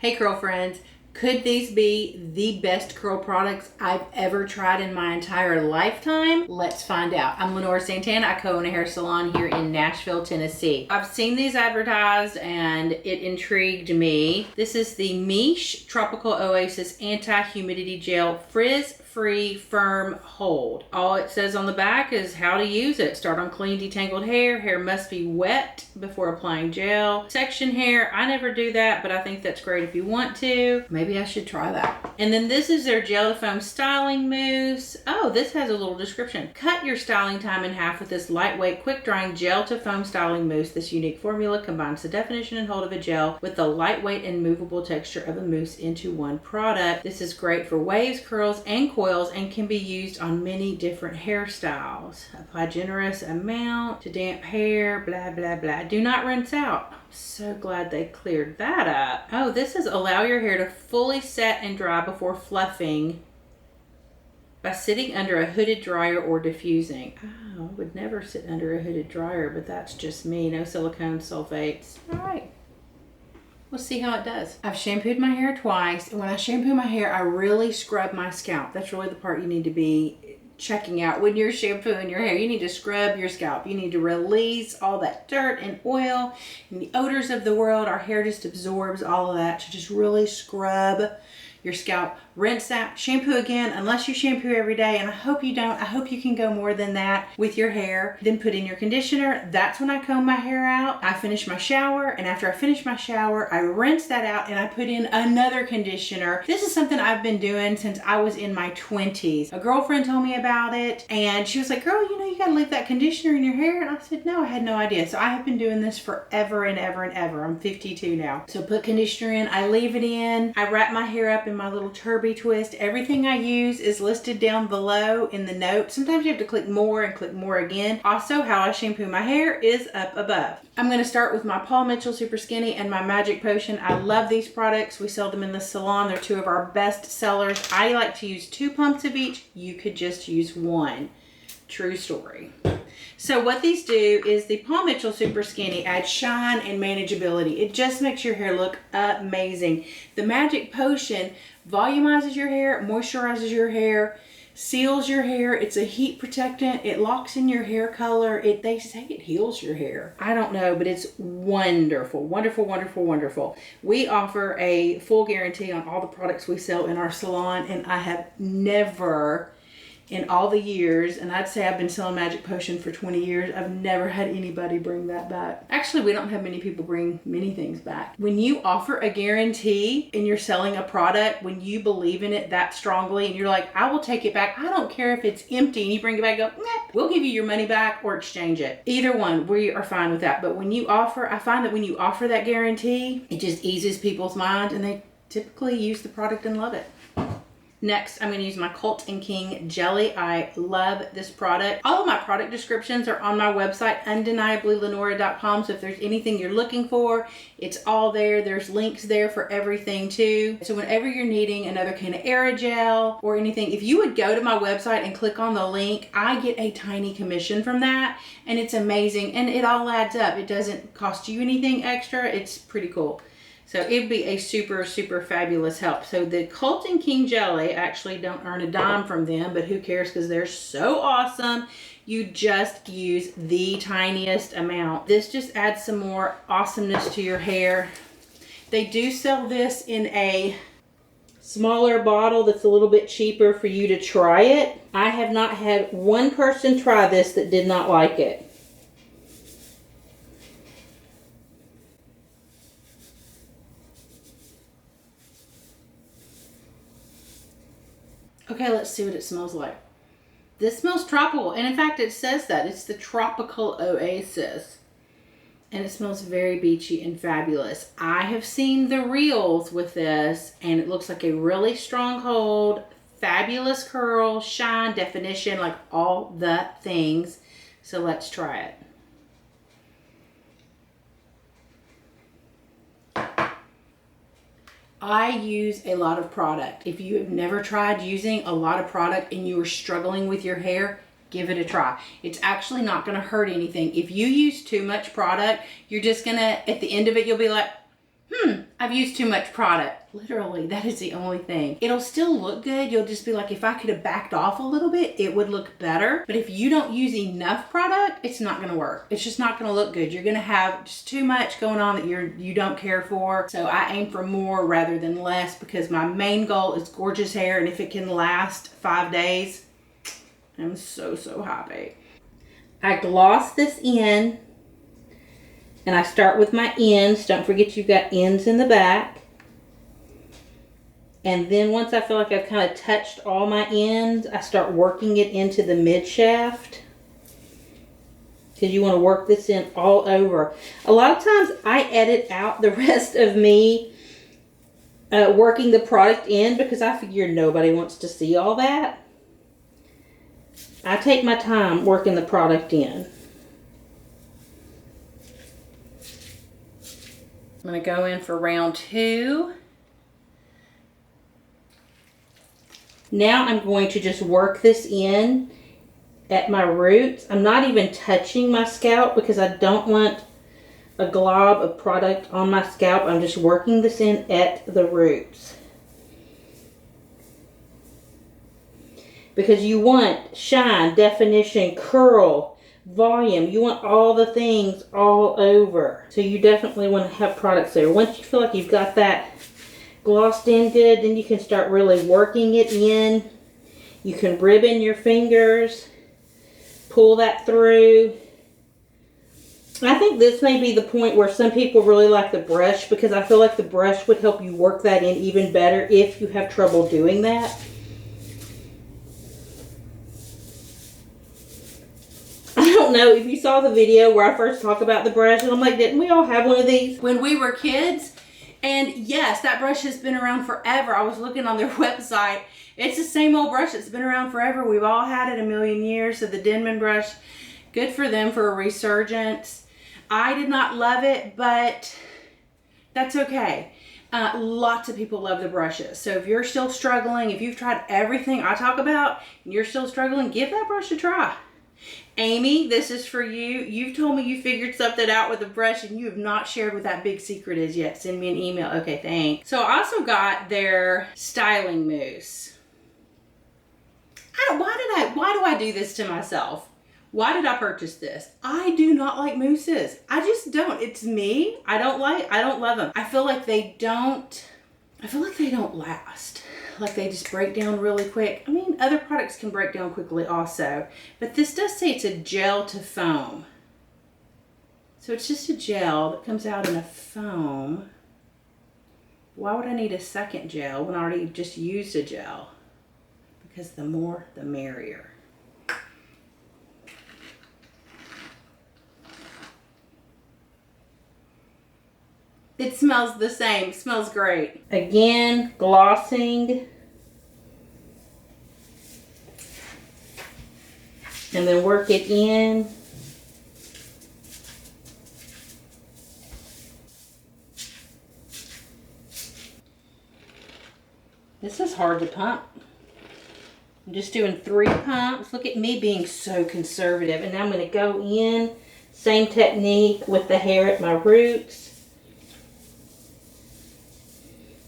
Hey curl friends, could these be the best curl products I've ever tried in my entire lifetime? Let's find out. I'm Lenora Santana. I co-own a hair salon here in Nashville, Tennessee. I've seen these advertised and it intrigued me. This is the MICHE Tropical Oasis Anti-Humidity Gel Frizz-Free Firm Hold. All it says on the back is how to use it. Start on clean, detangled hair. Hair must be wet before applying gel. Section hair, I never do that, but I think that's great if you want to. Maybe I should try that. And then this is their Gel-to-Foam Styling Mousse. Oh, this has a little description. Cut your styling time in half with this lightweight, quick-drying Gel-to-Foam Styling Mousse. This unique formula combines the definition and hold of a gel with the lightweight and movable texture of a mousse into one product. This is great for waves, curls, and coils and can be used on many different hairstyles. Apply generous amount to damp hair, blah, blah, blah. Do not rinse out. I'm so glad they cleared that up. Oh, this is allow your hair to fully set and dry before fluffing by sitting under a hooded dryer or diffusing. Oh, I would never sit under a hooded dryer, but that's just me. No silicone sulfates. All right. We'll see how it does. I've shampooed my hair twice, and when I shampoo my hair, I really scrub my scalp. That's really the part you need to be checking out when you're shampooing your hair. You need to scrub your scalp. You need to release all that dirt and oil and the odors of the world. Our hair just absorbs all of that. So just really scrub your scalp. Rinse that, shampoo again, unless you shampoo every day, and I hope you don't. I hope you can go more than that with your hair. Then put in your conditioner. That's when I comb my hair out. I finish my shower, and after I finish my shower, I rinse that out and I put in another conditioner. This is something I've been doing since I was in my 20s. A girlfriend told me about it, and she was like, girl, you know, you gotta leave that conditioner in your hair. And I said, no, I had no idea. So I have been doing this forever and ever and ever. I'm 52 now. So put conditioner in, I leave it in, I wrap my hair up in my little Turbie Twist. Everything I use is listed down below in the notes. Sometimes you have to click more and click more again. Also, how I shampoo my hair is up above. I'm going to start with my Paul Mitchell Super Skinny and my Magic Potion. I love these products. We sell them in the salon. They're two of our best sellers. I like to use 2 pumps of each. You could just use 1. True story. So what these do is the Paul Mitchell Super Skinny adds shine and manageability. It just makes your hair look amazing. The Magic Potion volumizes your hair, moisturizes your hair, seals your hair. It's a heat protectant. It locks in your hair color. They say it heals your hair. I don't know, but it's wonderful, wonderful, wonderful, wonderful. We offer a full guarantee on all the products we sell in our salon, and I have never, in all the years, and I'd say I've been selling Magic Potion for 20 years, I've never had anybody bring that back. Actually, we don't have many people bring many things back. When you offer a guarantee and you're selling a product, when you believe in it that strongly and you're like, I will take it back, I don't care if it's empty, and you bring it back and go, nah, we'll give you your money back or exchange it. Either one, we are fine with that. But when you offer, I find that when you offer that guarantee, it just eases people's mind and they typically use the product and love it. Next, I'm going to use my Cult and King Jelly. I love this product. All of my product descriptions are on my website, undeniablylenora.com. So if there's anything you're looking for, it's all there. There's links there for everything too. So whenever you're needing another kind of Aerogel or anything, if you would go to my website and click on the link, I get a tiny commission from that, and it's amazing. And it all adds up. It doesn't cost you anything extra. It's pretty cool. So it'd be a super, super fabulous help. So the Cult and King Jelly, actually don't earn a dime from them, but who cares because they're so awesome. You just use the tiniest amount. This just adds some more awesomeness to your hair. They do sell this in a smaller bottle that's a little bit cheaper for you to try it. I have not had one person try this that did not like it. Okay, let's see what it smells like. This smells tropical, and in fact it says that. It's the Tropical Oasis. And it smells very beachy and fabulous. I have seen the reels with this, and it looks like a really strong hold, fabulous curl, shine, definition, like all the things. So let's try it. I use a lot of product. If you have never tried using a lot of product and you are struggling with your hair, give it a try. It's actually not going to hurt anything. If you use too much product, you're just going to, at the end of it, you'll be like, I've used too much product. Literally, that is the only thing. It'll still look good. You'll just be like, if I could have backed off a little bit, it would look better. But if you don't use enough product, it's not gonna work. It's just not gonna look good. You're gonna have just too much going on that you don't care for. So I aim for more rather than less because my main goal is gorgeous hair, and if it can last 5 days, I'm so, so happy. I gloss this in. And I start with my ends. Don't forget you've got ends in the back. And then once I feel like I've kind of touched all my ends, I start working it into the mid shaft. Because you want to work this in all over. A lot of times I edit out the rest of me working the product in because I figure nobody wants to see all that. I take my time working the product in. I'm going to go in for round 2. Now I'm going to just work this in at my roots. I'm not even touching my scalp because I don't want a glob of product on my scalp. I'm just working this in at the roots. Because you want shine, definition, curl, volume. You want all the things all over. So you definitely want to have products there. Once you feel like you've got that glossed in good, then you can start really working it in. You can ribbon your fingers, pull that through. I think this may be the point where some people really like the brush, because I feel like the brush would help you work that in even better if you have trouble doing that. I don't know if you saw the video where I first talked about the brush, and I'm like, didn't we all have one of these when we were kids? And yes, that brush has been around forever. I was looking on their website. It's the same old brush that's been around forever. We've all had it a million years. So the Denman brush, good for them for a resurgence. I did not love it, but that's okay. Lots of people love the brushes. So if you're still struggling, if you've tried everything I talk about and you're still struggling, give that brush a try. Amy, this is for you. You've told me you figured something out with a brush and you have not shared what that big secret is yet. Send me an email. Okay, thanks. So I also got their styling mousse. Why do I do this to myself? Why did I purchase this? I do not like mousses. I just don't. It's me. I don't love them. I feel like they don't last. Like they just break down really quick. I mean, other products can break down quickly also, but this does say it's a gel to foam. So it's just a gel that comes out in a foam. Why would I need a second gel when I already just used a gel? Because the more, the merrier. It smells the same. It smells great. Again, glossing. And then work it in. This is hard to pump. I'm just doing 3 pumps. Look at me being so conservative. And now I'm going to go in. Same technique with the hair at my roots.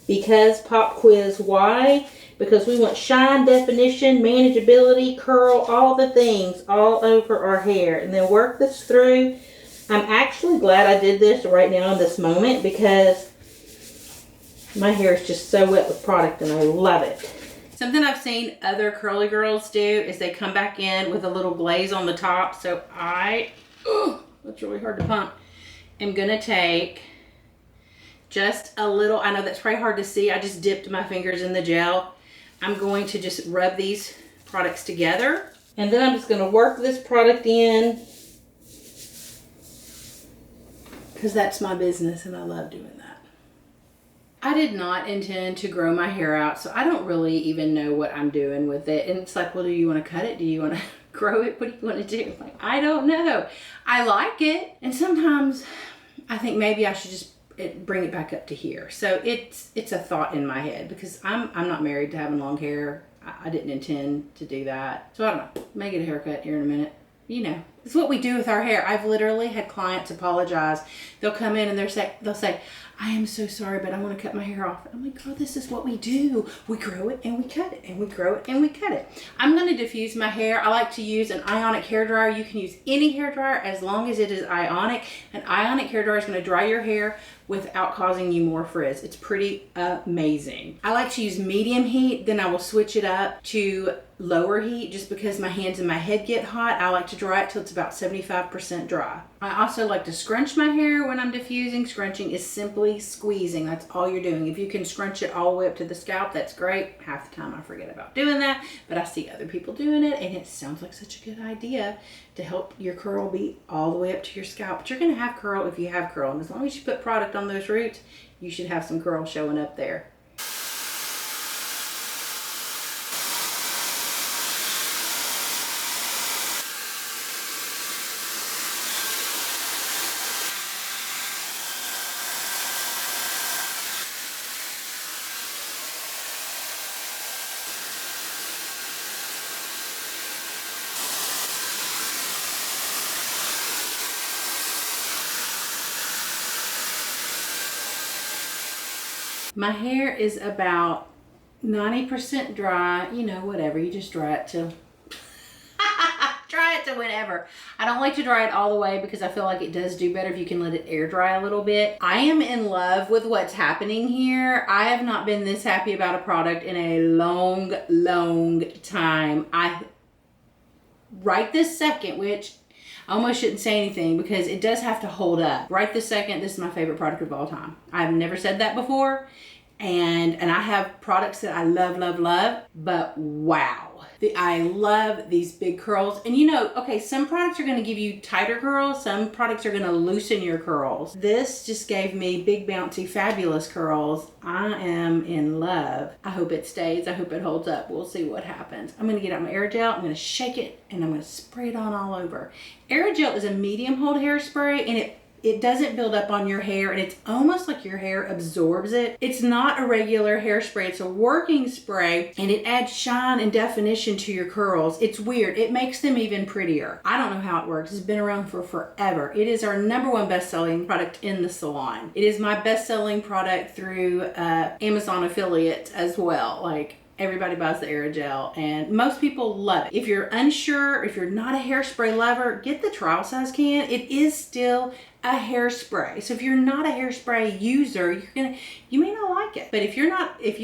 Because pop quiz, why? Because we want shine, definition, manageability, curl, all the things all over our hair. And then work this through. I'm actually glad I did this right now in this moment because my hair is just so wet with product and I love it. Something I've seen other curly girls do is they come back in with a little glaze on the top. So that's really hard to pump. I'm going to take just a little, I know that's probably hard to see. I just dipped my fingers in the gel. I'm going to just rub these products together. And then I'm just going to work this product in because that's my business and I love doing that. I did not intend to grow my hair out, so I don't really even know what I'm doing with it. And it's like, well, do you want to cut it? Do you want to grow it? What do you want to do? Like, I don't know. I like it. And sometimes I think maybe I should just bring it back up to here. So it's a thought in my head because I'm not married to having long hair. I didn't intend to do that. So I don't know. May get a haircut here in a minute. You know, it's what we do with our hair. I've literally had clients apologize. They'll come in and they'll say, I am so sorry, but I want to cut my hair off. I'm like, oh, this is what we do. We grow it and we cut it, and we grow it and we cut it. I'm going to diffuse my hair. I like to use an ionic hair dryer. You can use any hair dryer as long as it is ionic. An ionic hair dryer is going to dry your hair without causing you more frizz. It's pretty amazing. I like to use medium heat, then I will switch it up to lower heat just because my hands and my head get hot. I like to dry it till it's about 75% dry. I also like to scrunch my hair when I'm diffusing. Scrunching is simply squeezing. That's all you're doing. If you can scrunch it all the way up to the scalp, that's great. Half the time I forget about doing that, but I see other people doing it and it sounds like such a good idea to help your curl be all the way up to your scalp. But you're gonna have curl if you have curl, and as long as you put product on those roots, you should have some curl showing up there. My hair is about 90% dry, you know, whatever, you just dry it till, dry it to whenever. I don't like to dry it all the way because I feel like it does do better if you can let it air dry a little bit. I am in love with what's happening here. I have not been this happy about a product in a long, long time. Right this second, which I almost shouldn't say anything because it does have to hold up. Right this second, this is my favorite product of all time. I've never said that before. And I have products that I love, love, love, but wow. I love these big curls. And you know, okay, some products are gonna give you tighter curls. Some products are gonna loosen your curls. This just gave me big, bouncy, fabulous curls. I am in love. I hope it stays. I hope it holds up. We'll see what happens. I'm gonna get out my Aerogel. I'm gonna shake it and I'm gonna spray it on all over. Aerogel is a medium hold hairspray and it doesn't build up on your hair and it's almost like your hair absorbs it. It's not a regular hairspray, it's a working spray and it adds shine and definition to your curls. It's weird, it makes them even prettier. I don't know how it works, it's been around for forever. It is our #1 best-selling product in the salon. It is my best-selling product through Amazon affiliates as well. Like, everybody buys the Aerogel and most people love it. If you're unsure, if you're not a hairspray lover, get the trial size can. It is still a hairspray. So if you're not a hairspray user, you may not like it. But if you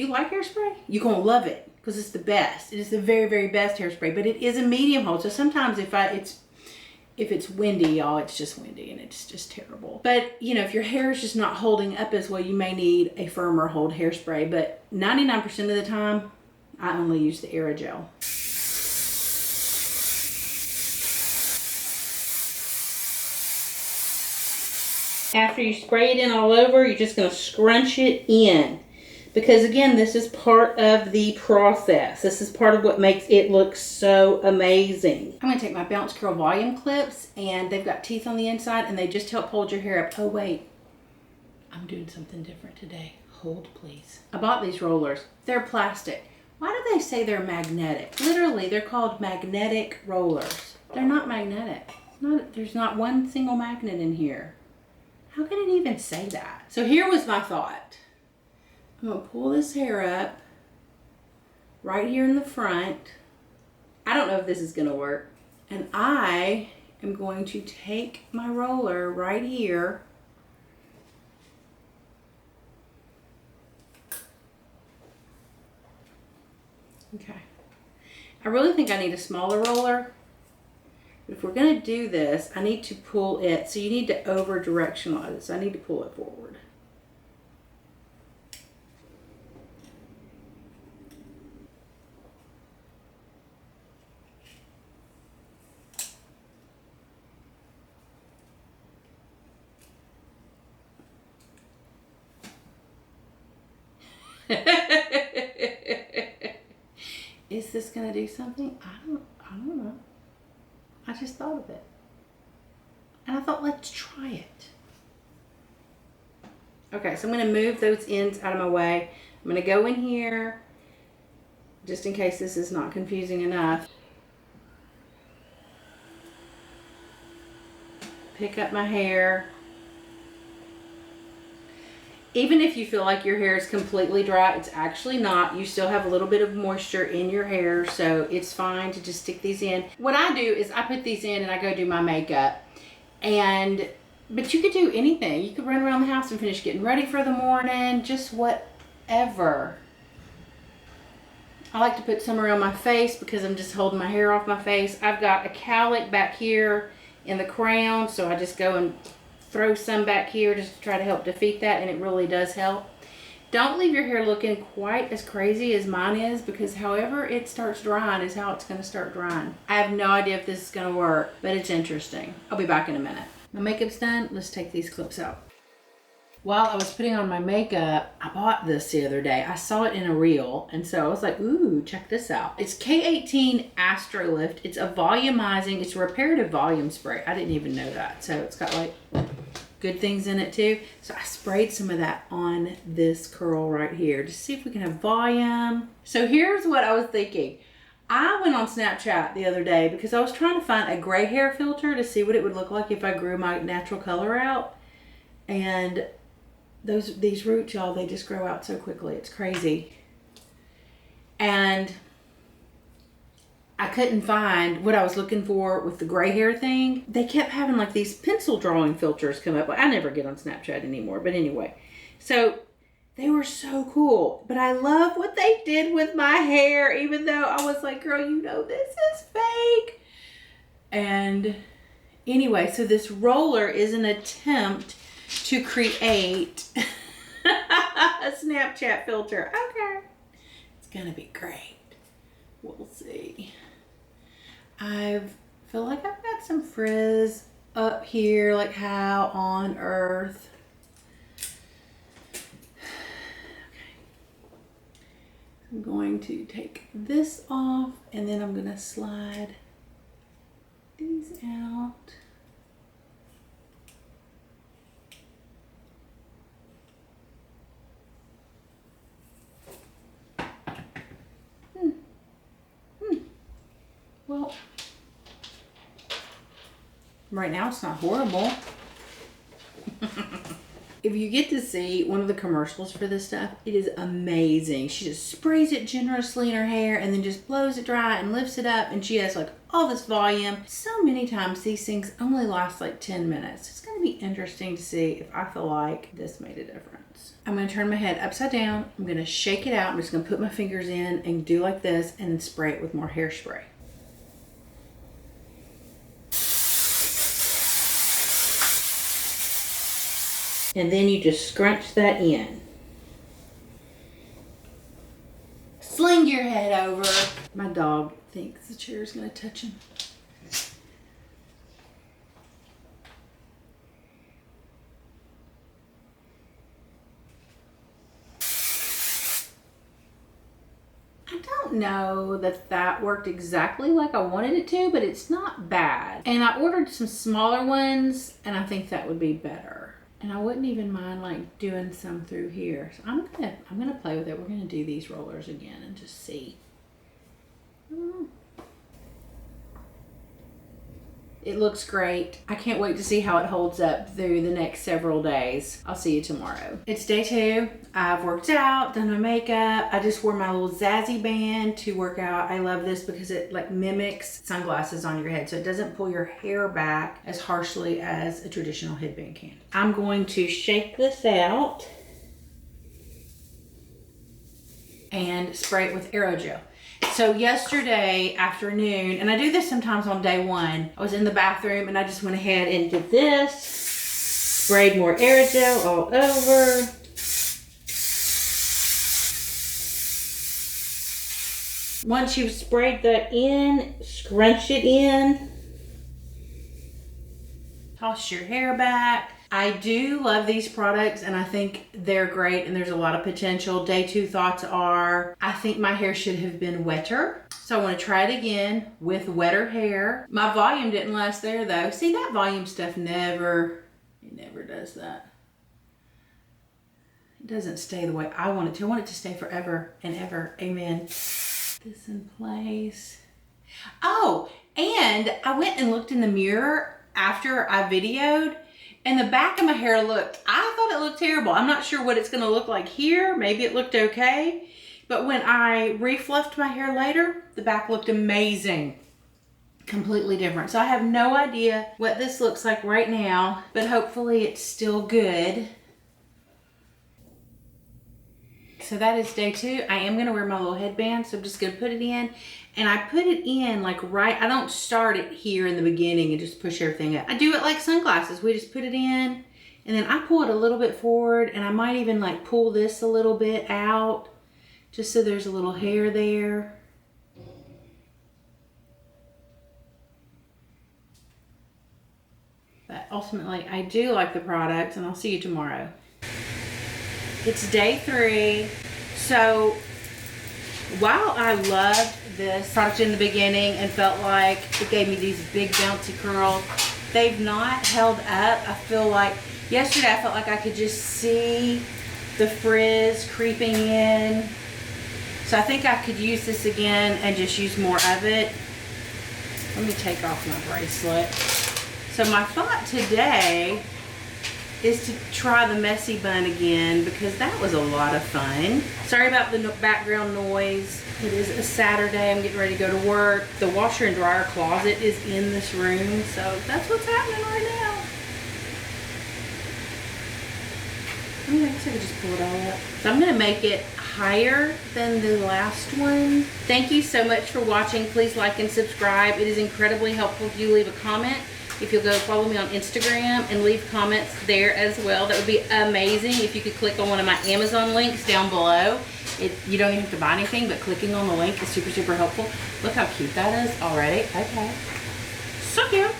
like hairspray, you're gonna love it because it's the best. It is the very, very best hairspray, but it is a medium hold. So sometimes if it's windy, y'all, it's just windy and it's just terrible. But you know, if your hair is just not holding up as well, you may need a firmer hold hairspray. But 99% of the time, I only use the Aerogel. After you spray it in all over, you're just going to scrunch it in. Because again, this is part of the process. This is part of what makes it look so amazing. I'm going to take my Bounce Curl Volume clips, and they've got teeth on the inside, and they just help hold your hair up. Oh wait, I'm doing something different today. Hold please. I bought these rollers. They're plastic. Why do they say they're magnetic? Literally, they're called magnetic rollers. They're not magnetic. There's not one single magnet in here. How can it even say that? So here was my thought. I'm gonna pull this hair up right here in the front. I don't know if this is gonna work. And I am going to take my roller right here. Okay. I really think I need a smaller roller. But if we're going to do this, I need to pull it. So you need to over directionalize it. So I need to pull it forward. Is this gonna do something? I don't know. I just thought of it. And I thought, let's try it. Okay, so I'm gonna move those ends out of my way. I'm gonna go in here, just in case this is not confusing enough. Pick up my hair. Even if you feel like your hair is completely dry, it's actually not. You still have a little bit of moisture in your hair, so it's fine to just stick these in. What I do is I put these in and I go do my makeup. But you could do anything. You could run around the house and finish getting ready for the morning, just whatever. I like to put some around my face because I'm just holding my hair off my face. I've got a cowlick back here in the crown, so I just go and throw some back here just to try to help defeat that, and it really does help. Don't leave your hair looking quite as crazy as mine is, because however it starts drying is how it's going to start drying. I have no idea if this is going to work, but it's interesting. I'll be back in a minute. My makeup's done. Let's take these clips out. While I was putting on my makeup, I bought this the other day. I saw it in a reel, and so I was like, ooh, check this out. It's K18 Astrolift. It's a volumizing, it's a reparative volume spray. I didn't even know that. So it's got like good things in it too. So I sprayed some of that on this curl right here to see if we can have volume. So here's what I was thinking. I went on Snapchat the other day because I was trying to find a gray hair filter to see what it would look like if I grew my natural color out. And these roots, y'all, they just grow out so quickly. It's crazy. And I couldn't find what I was looking for with the gray hair thing. They kept having like these pencil drawing filters come up. I never get on Snapchat anymore, but anyway. So they were so cool. But I love what they did with my hair, even though I was like, girl, you know this is fake. And anyway, so this roller is an attempt to create a Snapchat filter. Okay. It's gonna be great. We'll see. I feel like I've got some frizz up here, like how on earth? Okay. I'm going to take this off and then I'm gonna slide these out. Well, right now it's not horrible. If you get to see one of the commercials for this stuff, it is amazing. She just sprays it generously in her hair and then just blows it dry and lifts it up, and she has like all this volume. So many times these things only last like 10 minutes. It's gonna be interesting to see if I feel like this made a difference. I'm gonna turn my head upside down. I'm gonna shake it out. I'm just gonna put my fingers in and do like this and then spray it with more hairspray. And then you just scrunch that in. Sling your head over. My dog thinks the chair is going to touch him. I don't know that that worked exactly like I wanted it to, but it's not bad. And I ordered some smaller ones, and I think that would be better. And I wouldn't even mind like doing some through here. So I'm gonna play with it. We're gonna do these rollers again and just see. It looks great. I can't wait to see how it holds up through the next several days. I'll see you tomorrow. It's day 2. I've worked out, done my makeup. I just wore my little Zazzy band to work out. I love this because it like mimics sunglasses on your head, so it doesn't pull your hair back as harshly as a traditional headband can. I'm going to shake this out and spray it with Aerogel. So yesterday afternoon, and I do this sometimes on day 1, I was in the bathroom and I just went ahead and did this. Sprayed more Aerogel all over. Once you've sprayed that in, scrunch it in. Toss your hair back. I do love these products and I think they're great and there's a lot of potential. Day 2 thoughts are, I think my hair should have been wetter. So I want to try it again with wetter hair. My volume didn't last there though. See, that volume stuff never does that. It doesn't stay the way I want it to. I want it to stay forever and ever. Amen. This in place. Oh, and I went and looked in the mirror after I videoed, And the back of my hair looked, I thought it looked terrible. I'm not sure what it's gonna look like here. Maybe it looked okay. But when I refluffed my hair later, the back looked amazing. Completely different. So I have no idea what this looks like right now, but hopefully it's still good. So that is day 2. I am gonna wear my little headband, so I'm just gonna put it in. And I put it in like right, I don't start it here in the beginning and just push everything up. I do it like sunglasses. We just put it in and then I pull it a little bit forward, and I might even like pull this a little bit out just so there's a little hair there. But ultimately, I do like the product, and I'll see you tomorrow. It's day 3. So while I loved this product in the beginning and felt like it gave me these big bouncy curls, they've not held up. I feel like yesterday I felt like I could just see the frizz creeping in. So I think I could use this again and just use more of it. Let me take off my bracelet. So my thought today is to try the messy bun again, because that was a lot of fun. Sorry about the background noise. It is a Saturday. I'm getting ready to go to work. The washer and dryer closet is in this room, so that's what's happening right now. I mean, I guess I could just pull it all up. So I'm gonna make it higher than the last one. Thank you so much for watching. Please like and subscribe. It is incredibly helpful if you leave a comment. If you'll go follow me on Instagram and leave comments there as well, that would be amazing. If you could click on one of my Amazon links down below. You don't even have to buy anything, but clicking on the link is super, super helpful. Look how cute that is already. Okay. So cute.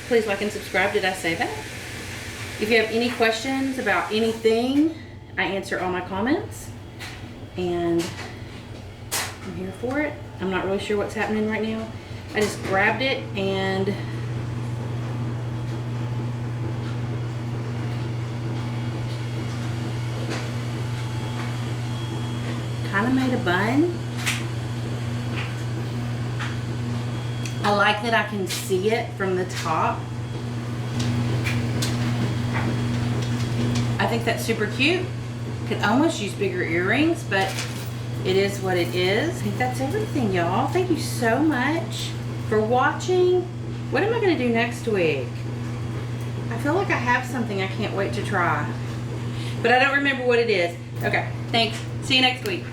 Please like and subscribe. Did I say that? If you have any questions about anything, I answer all my comments. And I'm here for it. I'm not really sure what's happening right now. I just grabbed it and kind of made a bun. I like that I can see it from the top. I think that's super cute. Could almost use bigger earrings, but it is what it is. I think that's everything, y'all. Thank you so much for watching. What am I gonna do next week? I feel like I have something I can't wait to try, but I don't remember what it is. Okay, thanks. See you next week.